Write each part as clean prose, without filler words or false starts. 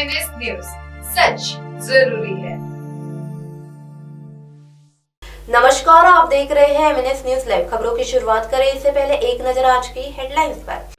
MNS news, सच जरूरी है। नमस्कार, आप देख रहे हैं एमएनएस न्यूज लाइव। खबरों की शुरुआत करें इससे पहले एक नजर आज की हेडलाइंस पर।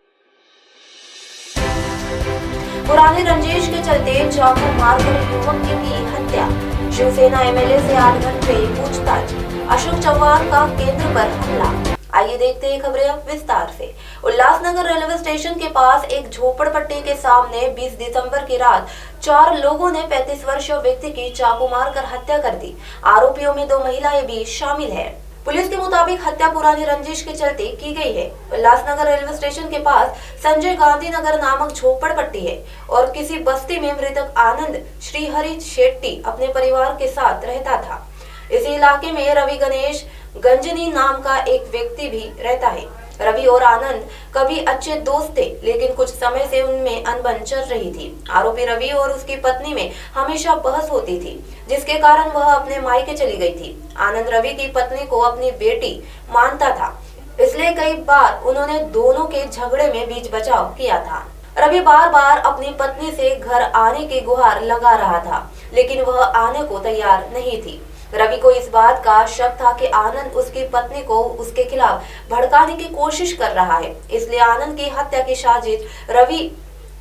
पुराने रंजिश के चलते चाकू मारकर युवक की हत्या। शिवसेना एमएलए से 8 घंटे पूछताछ। अशोक चव्हाण का केंद्र पर हमला। आइए देखते हैं खबरें विस्तार से। उल्लासनगर रेलवे स्टेशन के पास एक झोपड़पट्टी के सामने 20 दिसंबर की रात 4 लोगों ने 35 वर्षीय व्यक्ति की चाकू मारकर हत्या कर दी। आरोपियों में 2 महिलाएं भी शामिल हैं। पुलिस के मुताबिक हत्या पुरानी रंजिश के चलते की गई है। उल्लासनगर रेलवे स्टेशन के पास संजय गांधी नगर नामक झोपड़पट्टी है और किसी बस्ती में मृतक आनंद श्रीहरि शेट्टी अपने परिवार के साथ रहता था। इसी इलाके में रवि गणेश गंजनी नाम का एक व्यक्ति भी रहता है। रवि और आनंद कभी अच्छे दोस्त थे, लेकिन कुछ समय से उनमें अनबन चल रही थी। आरोपी रवि और उसकी पत्नी में हमेशा बहस होती थी, जिसके कारण वह अपने मायके चली गई थी। आनंद रवि की पत्नी को अपनी बेटी मानता था, इसलिए कई बार उन्होंने दोनों के झगड़े में बीच बचाव किया था। रवि बार बार अपनी पत्नी से घर आने की गुहार लगा रहा था, लेकिन वह आने को तैयार नहीं थी। रवि को इस बात का शक था कि आनंद उसकी पत्नी को उसके खिलाफ भड़काने की कोशिश कर रहा है, इसलिए आनंद की हत्या की साजिश रवि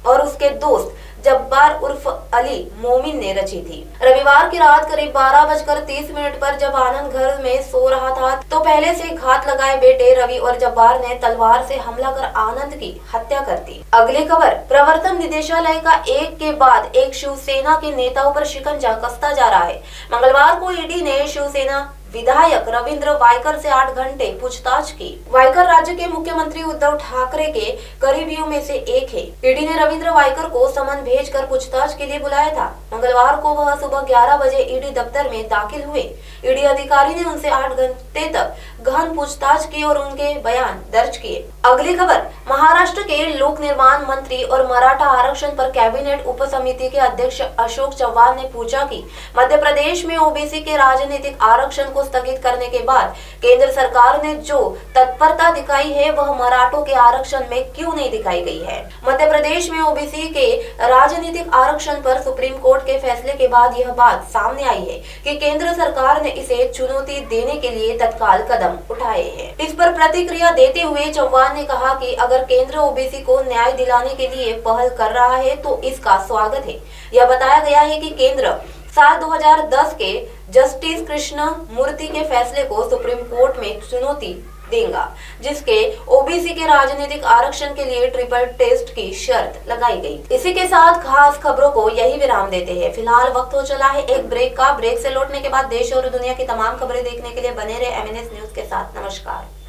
और उसके दोस्त जब्बार उर्फ अली मोमिन ने रची थी। रविवार की रात करीब 12:30 पर जब आनंद घर में सो रहा था तो पहले से घात लगाए बेटे रवि और जब्बार ने तलवार से हमला कर आनंद की हत्या कर दी। अगली खबर, प्रवर्तन निदेशालय का एक के बाद एक शिवसेना के नेताओं पर शिकंजा कसता जा रहा है। मंगलवार को ईडी ने शिवसेना विधायक रविंद्र वायकर से 8 घंटे पूछताछ की। वायकर राज्य के मुख्यमंत्री उद्धव ठाकरे के करीबियों में से एक है। ईडी ने रविंद्र वायकर को समन भेजकर पूछताछ के लिए बुलाया था। मंगलवार को वह सुबह 11 बजे ईडी दफ्तर में दाखिल हुए। ईडी अधिकारी ने उनसे 8 घंटे तक गहन पूछताछ की और उनके बयान दर्ज किए। अगली खबर, महाराष्ट्र के लोक निर्माण मंत्री और मराठा आरक्षण पर कैबिनेट उप समिति के अध्यक्ष अशोक चव्हाण ने पूछा कि मध्य प्रदेश में ओबीसी के राजनीतिक आरक्षण को स्थगित करने के बाद केंद्र सरकार ने जो तत्परता दिखाई है वह मराठों के आरक्षण में क्यों नहीं दिखाई गई है। मध्य प्रदेश में ओबीसी के राजनीतिक आरक्षण पर सुप्रीम कोर्ट के फैसले के बाद यह बात सामने आई है कि केंद्र सरकार ने इसे चुनौती देने के लिए तत्काल कदम उठाए हैं। इस पर प्रतिक्रिया देते हुए चव्हाण ने कहा कि अगर केंद्र ओबीसी को न्याय दिलाने के लिए पहल कर रहा है तो इसका स्वागत है। यह बताया गया है कि केंद्र साल 2010 के जस्टिस कृष्ण मूर्ति के फैसले को सुप्रीम कोर्ट में चुनौती देगा, जिसके ओबीसी के राजनीतिक आरक्षण के लिए ट्रिपल टेस्ट की शर्त लगाई गई। इसी के साथ खास खबरों को यही विराम देते हैं। फिलहाल वक्त हो चला है एक ब्रेक का। ब्रेक से लौटने के बाद देश और दुनिया की तमाम खबरें देखने के लिए बने रहे एमएनएस न्यूज के साथ। नमस्कार।